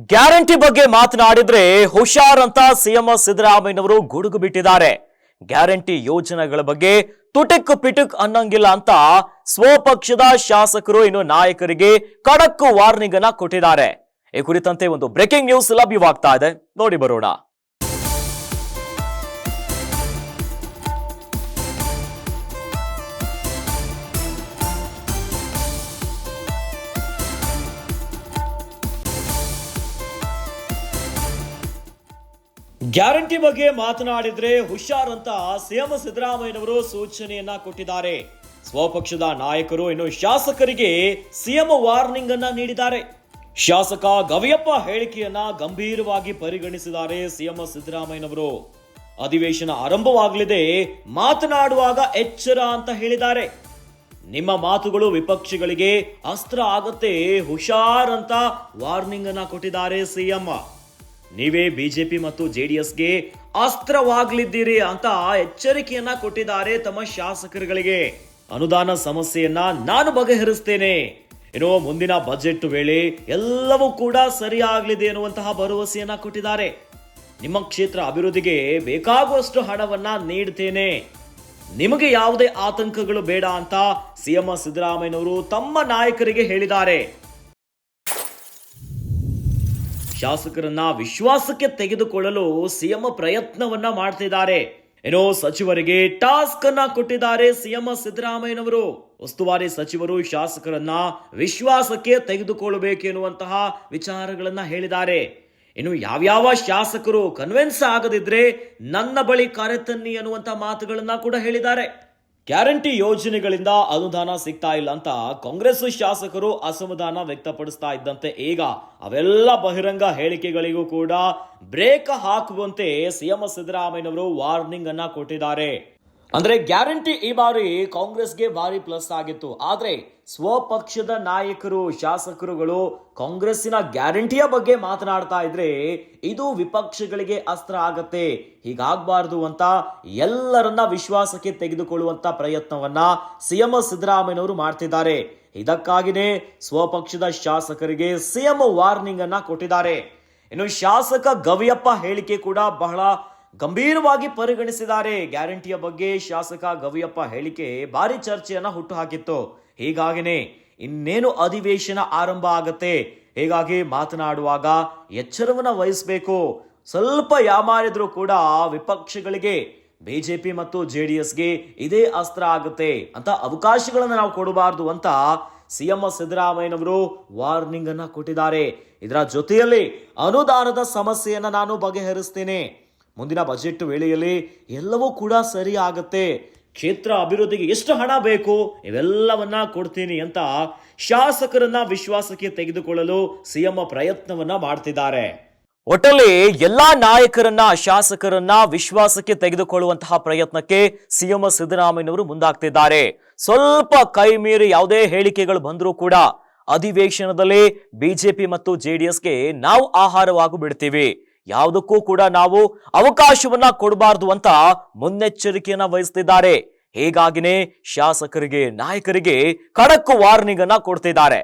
Guarantee ಬಗ್ಗೆ ಮಾತನಾಡಿದ್ರೆ ಹುಷಾರ್ ಅಂತ ಸಿಎಂ ಸಿದ್ದರಾಮಯ್ಯನವರು ಗುಡುಗು ಬಿಟ್ಟಿದ್ದಾರೆ. ಗ್ಯಾರಂಟಿ ಯೋಜನೆಗಳ ಬಗ್ಗೆ ತುಟಿಕ್ ಪಿಟುಕ್ ಅನ್ನಂಗಿಲ್ಲ ಅಂತ ಸ್ವಪಕ್ಷದ ಶಾಸಕರು ಇನ್ನು ನಾಯಕರಿಗೆ ಖಡಕ್ ವಾರ್ನಿಂಗ್ ಅನ್ನ ಕೊಟ್ಟಿದ್ದಾರೆ. ಈ ಕುರಿತಂತೆ ಒಂದು ಬ್ರೇಕಿಂಗ್ ನ್ಯೂಸ್ ಲಭ್ಯವಾಗ್ತಾ ಇದೆ, ನೋಡಿ ಬರೋಣ. ಗ್ಯಾರಂಟಿ ಬಗ್ಗೆ ಮಾತನಾಡಿದ್ರೆ ಹುಷಾರ್ ಅಂತ ಸಿಎಂ ಸಿದ್ದರಾಮಯ್ಯನವರು ಸೂಚನೆಯನ್ನ ಕೊಟ್ಟಿದ್ದಾರೆ. ಸ್ವಪಕ್ಷದ ನಾಯಕರು ಇನ್ನು ಶಾಸಕರಿಗೆ ಸಿಎಂ ವಾರ್ನಿಂಗ್ ಅನ್ನ ನೀಡಿದ್ದಾರೆ. ಶಾಸಕ ಗವಿಯಪ್ಪ ಹೇಳಿಕೆಯನ್ನ ಗಂಭೀರವಾಗಿ ಪರಿಗಣಿಸಿದ್ದಾರೆ ಸಿಎಂ ಸಿದ್ದರಾಮಯ್ಯನವರು. ಅಧಿವೇಶನ ಆರಂಭವಾಗಲಿದೆ, ಮಾತನಾಡುವಾಗ ಎಚ್ಚರ ಅಂತ ಹೇಳಿದ್ದಾರೆ. ನಿಮ್ಮ ಮಾತುಗಳು ವಿಪಕ್ಷಗಳಿಗೆ ಅಸ್ತ್ರ ಆಗತ್ತೆ, ಹುಷಾರ್ ಅಂತ ವಾರ್ನಿಂಗ್ ಅನ್ನ ಕೊಟ್ಟಿದ್ದಾರೆ ಸಿಎಂ. ನೀವೇ ಬಿಜೆಪಿ ಮತ್ತು ಜೆಡಿಎಸ್ಗೆ ಅಸ್ತ್ರವಾಗಲಿದ್ದೀರಿ ಅಂತ ಎಚ್ಚರಿಕೆಯನ್ನ ಕೊಟ್ಟಿದ್ದಾರೆ ತಮ್ಮ ಶಾಸಕರುಗಳಿಗೆ. ಅನುದಾನ ಸಮಸ್ಯೆಯನ್ನ ನಾನು ಬಗೆಹರಿಸ್ತೇನೆ, ಏನೋ ಮುಂದಿನ ಬಜೆಟ್ ವೇಳೆ ಎಲ್ಲವೂ ಕೂಡ ಸರಿಯಾಗಲಿದೆ ಎನ್ನುವಂತಹ ಭರವಸೆಯನ್ನ ಕೊಟ್ಟಿದ್ದಾರೆ. ನಿಮ್ಮ ಕ್ಷೇತ್ರ ಅಭಿವೃದ್ಧಿಗೆ ಬೇಕಾಗುವಷ್ಟು ಹಣವನ್ನ ನೀಡ್ತೇನೆ, ನಿಮಗೆ ಯಾವುದೇ ಆತಂಕಗಳು ಬೇಡ ಅಂತ ಸಿಎಂ ಸಿದ್ದರಾಮಯ್ಯನವರು ತಮ್ಮ ನಾಯಕರಿಗೆ ಹೇಳಿದ್ದಾರೆ. ಶಾಸಕರನ್ನ ವಿಶ್ವಾಸಕ್ಕೆ ತೆಗೆದುಕೊಳ್ಳಲು ಸಿಎಂ ಪ್ರಯತ್ನವನ್ನ ಮಾಡ್ತಿದ್ದಾರೆ. ಏನೋ ಸಚಿವರಿಗೆ ಟಾಸ್ಕ್ ಅನ್ನ ಕೊಟ್ಟಿದ್ದಾರೆ ಸಿಎಂ ಸಿದ್ದರಾಮಯ್ಯನವರು. ಉಸ್ತುವಾರಿ ಸಚಿವರು ಶಾಸಕರನ್ನ ವಿಶ್ವಾಸಕ್ಕೆ ತೆಗೆದುಕೊಳ್ಳಬೇಕೆನ್ನುವಂತಹ ವಿಚಾರಗಳನ್ನ ಹೇಳಿದ್ದಾರೆ. ಇನ್ನು ಯಾವ್ಯಾವ ಶಾಸಕರು ಕನ್ವಿನ್ಸ್ ಆಗದಿದ್ರೆ ನನ್ನ ಬಳಿ ಕರೆತನ್ನಿ ಅನ್ನುವಂತಹ ಮಾತುಗಳನ್ನ ಕೂಡ ಹೇಳಿದ್ದಾರೆ. ಗ್ಯಾರಂಟಿ ಯೋಜನೆಗಳಿಂದ ಅನುದಾನ ಸಿಗ್ತಾ ಇಲ್ಲ ಅಂತ ಕಾಂಗ್ರೆಸ್ ಶಾಸಕರು ಅಸಮಾಧಾನ ವ್ಯಕ್ತಪಡಿಸ್ತಾ ಇದ್ದಂತೆ ಈಗ ಅವೆಲ್ಲ ಬಹಿರಂಗ ಹೇಳಿಕೆಗಳಿಗೂ ಕೂಡ ಬ್ರೇಕ್ ಹಾಕುವಂತೆ ಸಿಎಂ ಸಿದ್ದರಾಮಯ್ಯನವರು ವಾರ್ನಿಂಗ್ ಅನ್ನ ಕೊಟ್ಟಿದ್ದಾರೆ. ಅಂದ್ರೆ ಗ್ಯಾರಂಟಿ ಈ ಬಾರಿ ಕಾಂಗ್ರೆಸ್ಗೆ ಭಾರಿ ಪ್ಲಸ್ ಆಗಿತ್ತು. ಆದ್ರೆ ಸ್ವಪಕ್ಷದ ನಾಯಕರು ಶಾಸಕರುಗಳು ಕಾಂಗ್ರೆಸ್ಸಿನ ಗ್ಯಾರಂಟಿಯ ಬಗ್ಗೆ ಮಾತನಾಡ್ತಾ ಇದ್ರೆ ಇದು ವಿಪಕ್ಷಗಳಿಗೆ ಅಸ್ತ್ರ ಆಗತ್ತೆ, ಹೀಗಾಗಬಾರದು ಅಂತ ಎಲ್ಲರನ್ನ ವಿಶ್ವಾಸಕ್ಕೆ ತೆಗೆದುಕೊಳ್ಳುವಂತ ಪ್ರಯತ್ನವನ್ನ ಸಿಎಂ ಸಿದ್ದರಾಮಯ್ಯನವರು ಮಾಡ್ತಿದ್ದಾರೆ. ಇದಕ್ಕಾಗಿನೇ ಸ್ವಪಕ್ಷದ ಶಾಸಕರಿಗೆ ಸಿಎಂ ವಾರ್ನಿಂಗ್ ಅನ್ನ ಕೊಟ್ಟಿದ್ದಾರೆ. ಇನ್ನು ಶಾಸಕ ಗವಿಯಪ್ಪ ಹೇಳಿಕೆ ಕೂಡ ಬಹಳ ಗಂಭೀರವಾಗಿ ಪರಿಗಣಿಸಿದ್ದಾರೆ. ಗ್ಯಾರಂಟಿಯ ಬಗ್ಗೆ ಶಾಸಕ ಗವಿಯಪ್ಪ ಹೇಳಿಕೆ ಭಾರಿ ಚರ್ಚೆಯನ್ನ ಹುಟ್ಟುಹಾಕಿತ್ತು. ಹೀಗಾಗಿನೇ ಇನ್ನೇನು ಅಧಿವೇಶನ ಆರಂಭ ಆಗತ್ತೆ, ಹೀಗಾಗಿ ಮಾತನಾಡುವಾಗ ಎಚ್ಚರವನ್ನ ವಹಿಸಬೇಕು. ಸ್ವಲ್ಪ ಯಾಮಾರಿದ್ರು ಕೂಡ ವಿಪಕ್ಷಗಳಿಗೆ ಬಿಜೆಪಿ ಮತ್ತು ಜೆಡಿಎಸ್ಗೆ ಇದೇ ಅಸ್ತ್ರ ಆಗುತ್ತೆ ಅಂತ ಅವಕಾಶಗಳನ್ನು ನಾವು ಕೊಡಬಾರದು ಅಂತ ಸಿಎಂ ಸಿದ್ದರಾಮಯ್ಯನವರು ವಾರ್ನಿಂಗ್ ಅನ್ನ ಕೊಟ್ಟಿದ್ದಾರೆ. ಇದರ ಜೊತೆಯಲ್ಲಿ ಅನುದಾನದ ಸಮಸ್ಯೆಯನ್ನ ನಾನು ಬಗೆಹರಿಸ್ತೇನೆ, ಮುಂದಿನ ಬಜೆಟ್ ವೇಳೆಯಲ್ಲಿ ಎಲ್ಲವೂ ಕೂಡ ಸರಿ ಆಗತ್ತೆ, ಕ್ಷೇತ್ರ ಅಭಿವೃದ್ಧಿಗೆ ಎಷ್ಟು ಹಣ ಬೇಕು ಇವೆಲ್ಲವನ್ನ ಕೊಡ್ತೀನಿ ಅಂತ ಶಾಸಕರನ್ನ ವಿಶ್ವಾಸಕ್ಕೆ ತೆಗೆದುಕೊಳ್ಳಲು ಸಿಎಂ ಪ್ರಯತ್ನವನ್ನ ಮಾಡ್ತಿದ್ದಾರೆ. ಒಟ್ಟಲ್ಲಿ ಎಲ್ಲಾ ನಾಯಕರನ್ನ ಶಾಸಕರನ್ನ ವಿಶ್ವಾಸಕ್ಕೆ ತೆಗೆದುಕೊಳ್ಳುವಂತಹ ಪ್ರಯತ್ನಕ್ಕೆ ಸಿಎಂ ಸಿದ್ದರಾಮಯ್ಯನವರು ಮುಂದಾಗ್ತಿದ್ದಾರೆ. ಸ್ವಲ್ಪ ಕೈ ಮೀರಿ ಯಾವುದೇ ಹೇಳಿಕೆಗಳು ಬಂದರೂ ಕೂಡ ಅಧಿವೇಶನದಲ್ಲಿ ಬಿಜೆಪಿ ಮತ್ತು ಜೆಡಿಎಸ್ಗೆ ನಾವು ಆಹಾರವಾಗಿ ಬಿಡ್ತೀವಿ, ಯಾವುದಕ್ಕೂ ಕೂಡ ನಾವು ಅವಕಾಶವನ್ನ ಕೊಡಬಾರದು ಅಂತ ಮುನ್ನೆಚ್ಚರಿಕೆಯನ್ನ ವಹಿಸ್ತಿದ್ದಾರೆ. ಹೀಗಾಗಿನೇ ಶಾಸಕರಿಗೆ ನಾಯಕರಿಗೆ ಖಡಕ್ ವಾರ್ನಿಂಗ್ ಅನ್ನ ಕೊಡ್ತಿದ್ದಾರೆ.